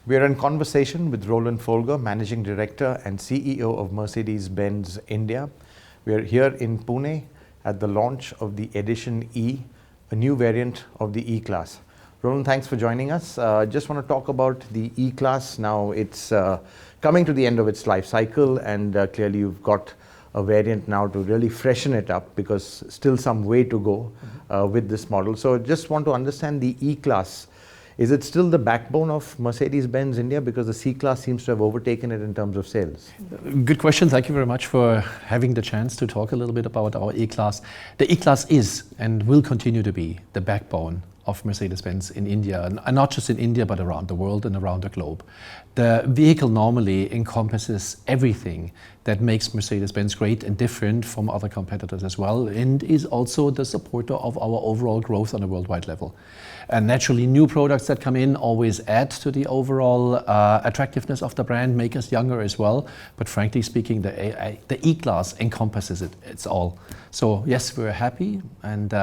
We are in conversation with Roland Folger, Managing Director and CEO of Mercedes-Benz India. We are here in Pune at the launch of the Edition E, a new variant of the E-Class. Roland, thanks for joining us. Just want to talk about the E-Class. Now it's coming to the end of its life cycle, and clearly you've got a variant now to really freshen it up because still some way to go with this model. So just want to understand the E-Class. Is it still the backbone of Mercedes-Benz India, because the C-Class seems to have overtaken it in terms of sales? Good question. Thank you very much for having the chance to talk a little bit about our E-Class. The E-Class is and will continue to be the backbone of Mercedes-Benz in India, and not just in India, but around the world and around the globe. The vehicle normally encompasses everything that makes Mercedes-Benz great and different from other competitors as well, and is also the supporter of our overall growth on a worldwide level. And naturally, new products that come in always add to the overall attractiveness of the brand, make us younger as well. But frankly speaking, the E-Class encompasses it's all. So yes, we're happy, and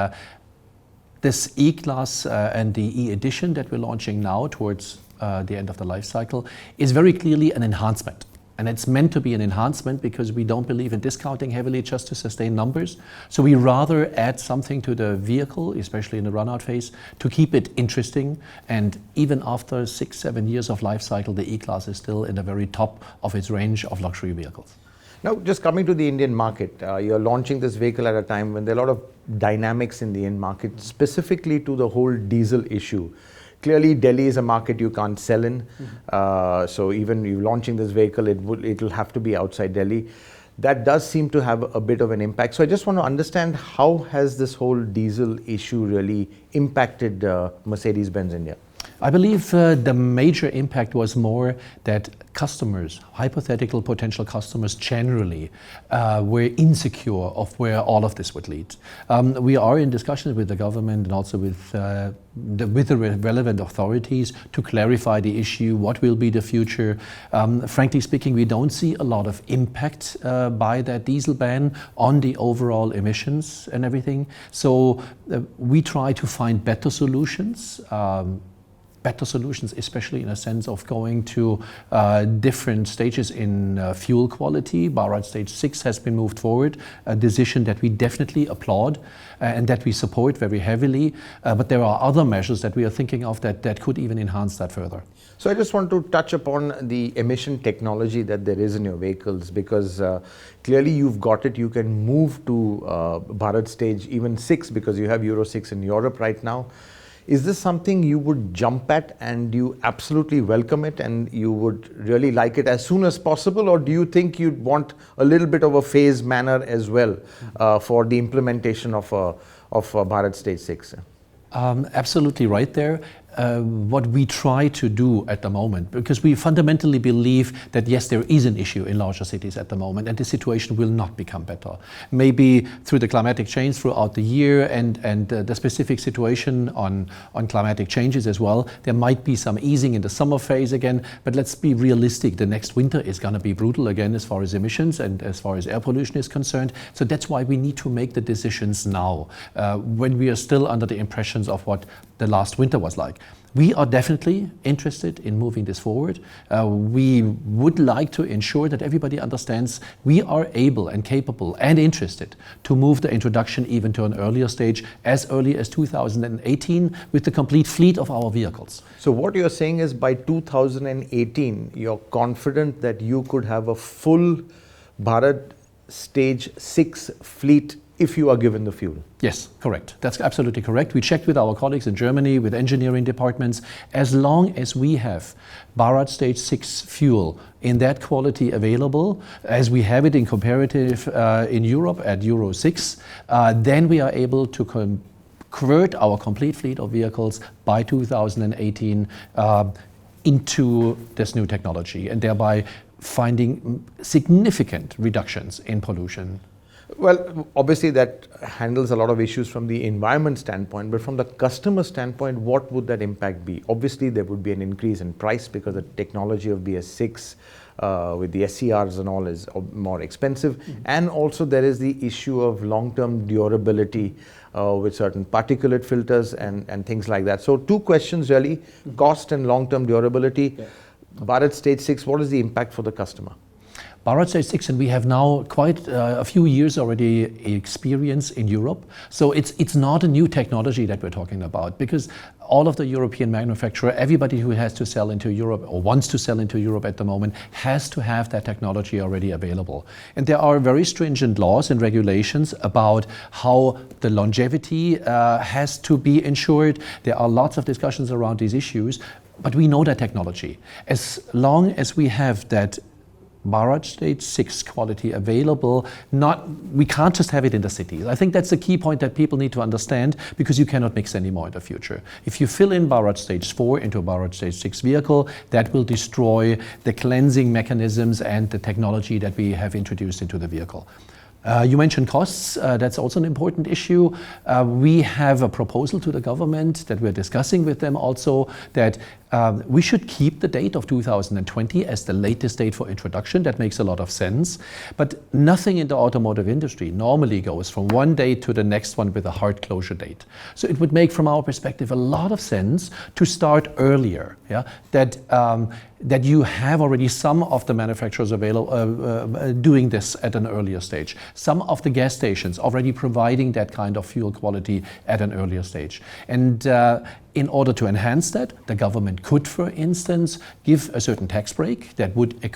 this E-Class and the E-Edition that we're launching now towards the end of the life cycle is very clearly an enhancement. And it's meant to be an enhancement because we don't believe in discounting heavily just to sustain numbers. So we rather add something to the vehicle, especially in the run-out phase, to keep it interesting. And even after 6-7 years of life cycle, the E-Class is still in the very top of its range of luxury vehicles. Now, just coming to the Indian market, you're launching this vehicle at a time when there are a lot of dynamics in the Indian market, specifically to the whole diesel issue. Clearly, Delhi is a market you can't sell in. So even you launching this vehicle, it'll have to be outside Delhi. That does seem to have a bit of an impact. So I just want to understand, how has this whole diesel issue really impacted Mercedes-Benz India? I believe the major impact was more that customers, hypothetical potential customers generally, were insecure of where all of this would lead. We are in discussions with the government and also with the relevant authorities to clarify the issue, what will be the future. Frankly speaking, we don't see a lot of impact by that diesel ban on the overall emissions and everything. So we try to find better solutions, especially in a sense of going to different stages in fuel quality. Bharat Stage 6 has been moved forward, a decision that we definitely applaud and that we support very heavily. But there are other measures that we are thinking of that could even enhance that further. So I just want to touch upon the emission technology that there is in your vehicles, because clearly you've got it. You can move to Bharat Stage even 6, because you have Euro 6 in Europe right now. Is this something you would jump at and you absolutely welcome it and you would really like it as soon as possible, or do you think you'd want a little bit of a phased manner as well for the implementation of Bharat Stage 6? Absolutely right there. What we try to do at the moment, because we fundamentally believe that yes, there is an issue in larger cities at the moment, and the situation will not become better. Maybe through the climatic change throughout the year and the specific situation on climatic changes as well, there might be some easing in the summer phase again, but let's be realistic. The next winter is going to be brutal again as far as emissions and as far as air pollution is concerned. So that's why we need to make the decisions now, when we are still under the impressions of what the last winter was like. We are definitely interested in moving this forward. We would like to ensure that everybody understands we are able and capable and interested to move the introduction even to an earlier stage, as early as 2018, with the complete fleet of our vehicles. So what you're saying is by 2018, you're confident that you could have a full Bharat Stage 6 fleet if you are given the fuel? Yes, correct. That's absolutely correct. We checked with our colleagues in Germany, with engineering departments. As long as we have Bharat Stage 6 fuel in that quality available, as we have it in comparative in Europe at Euro 6, then we are able to convert our complete fleet of vehicles by 2018 into this new technology, and thereby finding significant reductions in pollution. Well, obviously that handles a lot of issues from the environment standpoint, but from the customer standpoint, what would that impact be? Obviously there would be an increase in price because the technology of BS6 with the SCRs and all is more expensive. And also there is the issue of long-term durability with certain particulate filters and things like that. So two questions really, cost and long-term durability. Bharat Stage 6, what is the impact for the customer? Bharat Stage 6, and we have now quite a few years already experience in Europe. So it's not a new technology that we're talking about, because all of the European manufacturer, everybody who has to sell into Europe or wants to sell into Europe at the moment, has to have that technology already available. And there are very stringent laws and regulations about how the longevity has to be ensured. There are lots of discussions around these issues, but we know that technology. As long as we have that Bharat Stage 6 quality available, we can't just have it in the cities. I think that's the key point that people need to understand, because you cannot mix anymore in the future. If you fill in Bharat Stage 4 into a Bharat Stage 6 vehicle, that will destroy the cleansing mechanisms and the technology that we have introduced into the vehicle. You mentioned costs. That's also an important issue. We have a proposal to the government that we're discussing with them also, that we should keep the date of 2020 as the latest date for introduction. That makes a lot of sense. But nothing in the automotive industry normally goes from one date to the next one with a hard closure date. So it would make, from our perspective, a lot of sense to start earlier. Yeah? That you have already some of the manufacturers available doing this at an earlier stage. Some of the gas stations already providing that kind of fuel quality at an earlier stage. And in order to enhance that, the government could, for instance, give a certain tax break that would be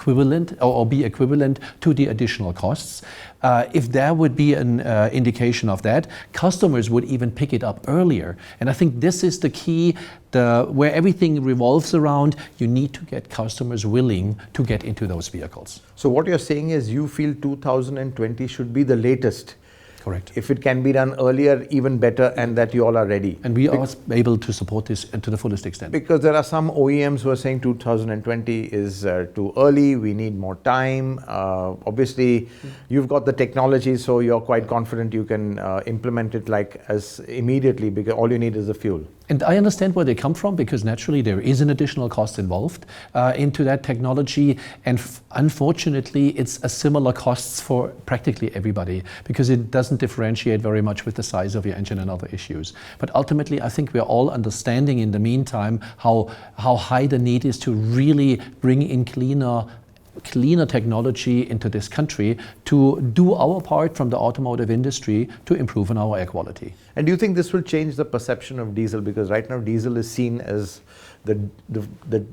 equivalent to the additional costs. If there would be an indication of that, customers would even pick it up earlier. And I think this is the key, where everything revolves around. You need to get customers willing to get into those vehicles. So what you're saying is you feel 2020 should be the latest. Correct. If it can be done earlier, even better, and that you all are ready. And we are able to support this to the fullest extent. Because there are some OEMs who are saying 2020 is too early, we need more time. Obviously, you've got the technology, so you're quite confident you can implement it as immediately, because all you need is the fuel. And I understand where they come from, because naturally there is an additional cost involved into that technology. And unfortunately, it's a similar costs for practically everybody, because it doesn't differentiate very much with the size of your engine and other issues. But ultimately, I think we're all understanding in the meantime how high the need is to really bring in cleaner technology into this country to do our part from the automotive industry to improve on our air quality. And do you think this will change the perception of diesel? Because right now diesel is seen as the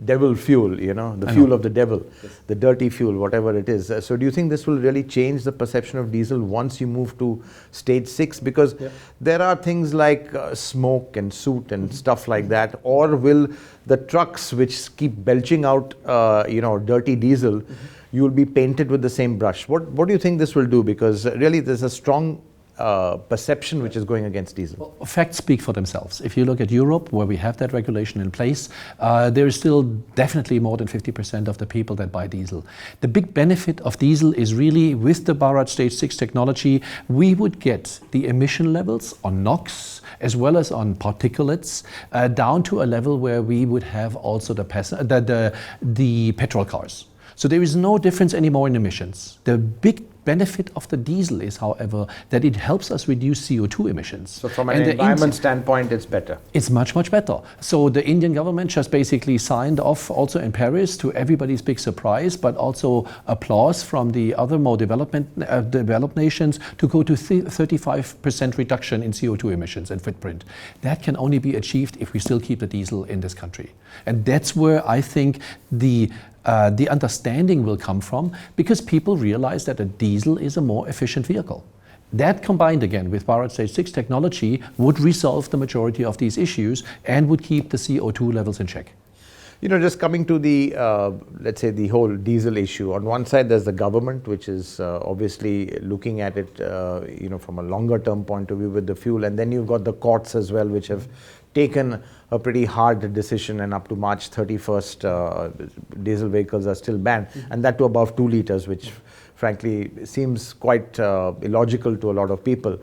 devil fuel, the fuel of the devil, yes. The dirty fuel, whatever it is. So do you think this will really change the perception of diesel once you move to stage 6? Because there are things like smoke and soot and stuff like that. Or will the trucks which keep belching out, dirty diesel, you will be painted with the same brush? What do you think this will do? Because really there's a strong perception which is going against diesel. Well, facts speak for themselves. If you look at Europe, where we have that regulation in place, there is still definitely more than 50% of the people that buy diesel. The big benefit of diesel is really, with the Bharat Stage 6 technology, we would get the emission levels on NOx as well as on particulates down to a level where we would have also the petrol cars. So there is no difference anymore in emissions. The big benefit of the diesel is, however, that it helps us reduce CO2 emissions. So from an environment standpoint, it's better. It's much, much better. So the Indian government just basically signed off also in Paris, to everybody's big surprise, but also applause from the other more developed nations, to go to 35% reduction in CO2 emissions and footprint. That can only be achieved if we still keep the diesel in this country. And that's where I think the understanding will come from, because people realize that a diesel is a more efficient vehicle. That, combined again with Bharat Stage 6 technology, would resolve the majority of these issues and would keep the CO2 levels in check. Just coming to the, let's say, the whole diesel issue. On one side, there's the government, which is obviously looking at it, from a longer term point of view with the fuel. And then you've got the courts as well, which have taken a pretty hard decision, and up to March 31st, diesel vehicles are still banned, and that to above 2 liters, which frankly seems quite illogical to a lot of people.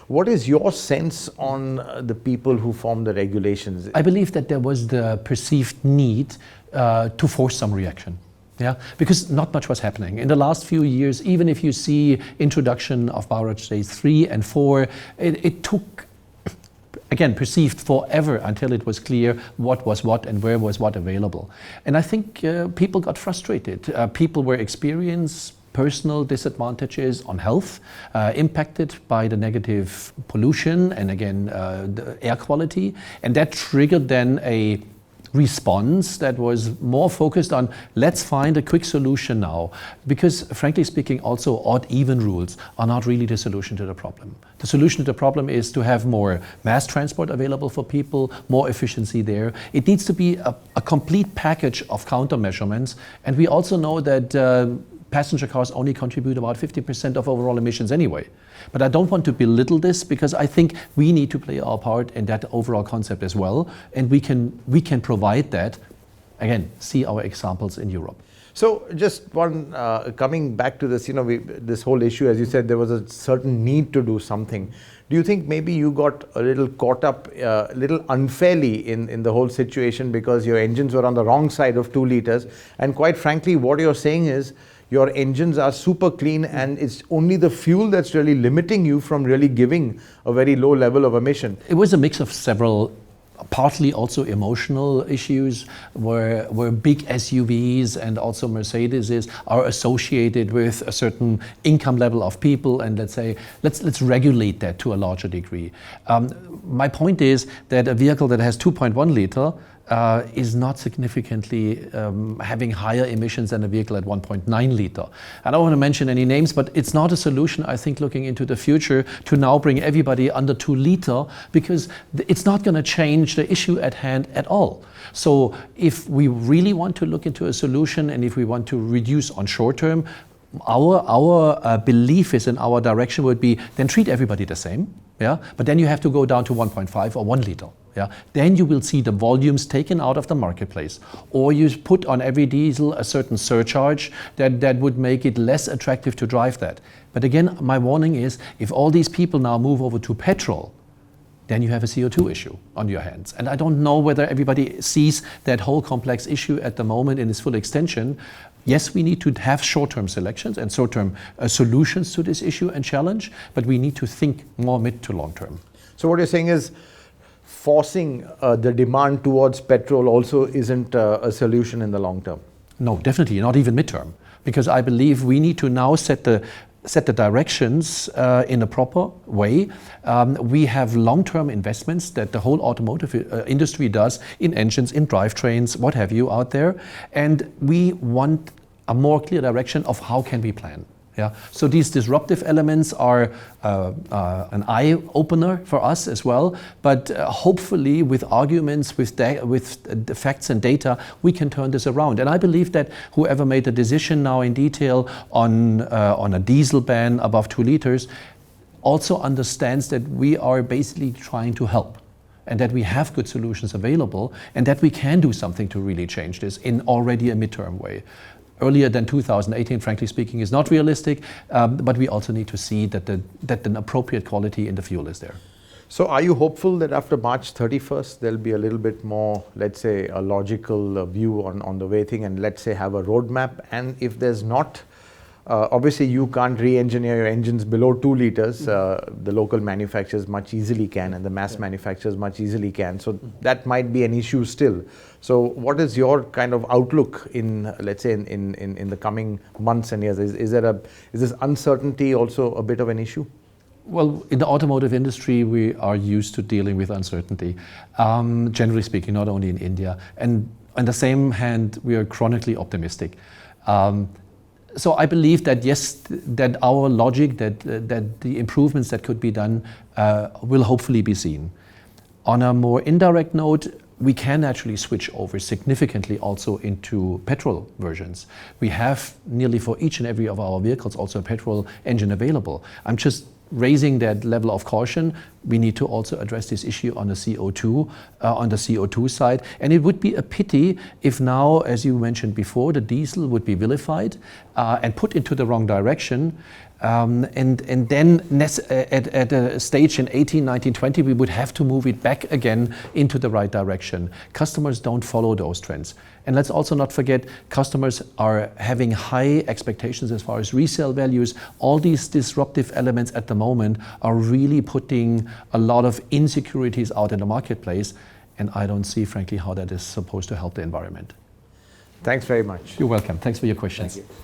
What is your sense on the people who form the regulations? I believe that there was the perceived need to force some reaction. Yeah, because not much was happening. In the last few years, even if you see introduction of Bharat Stage 3 and 4, it took again, perceived forever until it was clear what was what and where was what available. And I think people got frustrated. People were experiencing personal disadvantages on health, impacted by the negative pollution and again, the air quality. And that triggered then a response that was more focused on let's find a quick solution now, because frankly speaking also odd-even rules are not really the solution to the problem. The solution to the problem is to have more mass transport available for people, more efficiency there. It needs to be a complete package of countermeasurements, and we also know that passenger cars only contribute about 50% of overall emissions anyway. But I don't want to belittle this, because I think we need to play our part in that overall concept as well, and we can provide that. Again, see our examples in Europe. So just one, coming back to this, this whole issue, as you said, there was a certain need to do something. Do you think maybe you got a little caught up, a little unfairly in the whole situation because your engines were on the wrong side of 2 liters? And quite frankly, what you're saying is, your engines are super clean and it's only the fuel that's really limiting you from really giving a very low level of emission. It was a mix of several, partly also emotional issues, where big SUVs and also Mercedes are associated with a certain income level of people, and let's say, let's regulate that to a larger degree. My point is that a vehicle that has 2.1 liter is not significantly having higher emissions than a vehicle at 1.9 liter. I don't want to mention any names, but it's not a solution, I think, looking into the future to now bring everybody under 2 liter, because it's not going to change the issue at hand at all. So if we really want to look into a solution, and if we want to reduce on short term, our belief is, in our direction would be, then treat everybody the same, yeah? But then you have to go down to 1.5 or 1 liter. Yeah, then you will see the volumes taken out of the marketplace, or you put on every diesel a certain surcharge that would make it less attractive to drive that. But again, my warning is, if all these people now move over to petrol, then you have a CO2 issue on your hands. And I don't know whether everybody sees that whole complex issue at the moment in its full extension. Yes, we need to have short-term selections and short-term solutions to this issue and challenge, but we need to think more mid to long-term. So what you're saying is, forcing the demand towards petrol also isn't a solution in the long term? No, definitely not even midterm, because I believe we need to now set the directions in a proper way. We have long-term investments that the whole automotive industry does in engines, in drivetrains, what have you out there, and we want a more clear direction of how can we plan. Yeah. So these disruptive elements are an eye-opener for us as well, but hopefully with arguments, with the facts and data, we can turn this around. And I believe that whoever made the decision now in detail on a diesel ban above 2 liters also understands that we are basically trying to help, and that we have good solutions available, and that we can do something to really change this in already a midterm way. Earlier than 2018, frankly speaking, is not realistic, but we also need to see that an appropriate quality in the fuel is there. So are you hopeful that after March 31st, there'll be a little bit more, let's say, a logical view on the way thing, and let's say have a roadmap? And if there's not, obviously you can't re-engineer your engines below 2 liters. The local manufacturers much easily can, and the mass manufacturers much easily can. So that might be an issue still. So what is your kind of outlook in, let's say, in the coming months and years? Is this uncertainty also a bit of an issue? Well, in the automotive industry, we are used to dealing with uncertainty, generally speaking, not only in India. And on the same hand, we are chronically optimistic. So I believe that, yes, that our logic, that the improvements that could be done will hopefully be seen. On a more indirect note, we can actually switch over significantly also into petrol versions. We have nearly for each and every of our vehicles also a petrol engine available. I'm just raising that level of caution. We need to also address this issue on the CO2 side. And it would be a pity if now, as you mentioned before, the diesel would be vilified and put into the wrong direction. And then at a stage in 18, 19, 20, we would have to move it back again into the right direction. Customers don't follow those trends. And let's also not forget, customers are having high expectations as far as resale values. All these disruptive elements at the moment are really putting a lot of insecurities out in the marketplace. And I don't see, frankly, how that is supposed to help the environment. Thanks very much. You're welcome. Thanks for your questions. Thank you.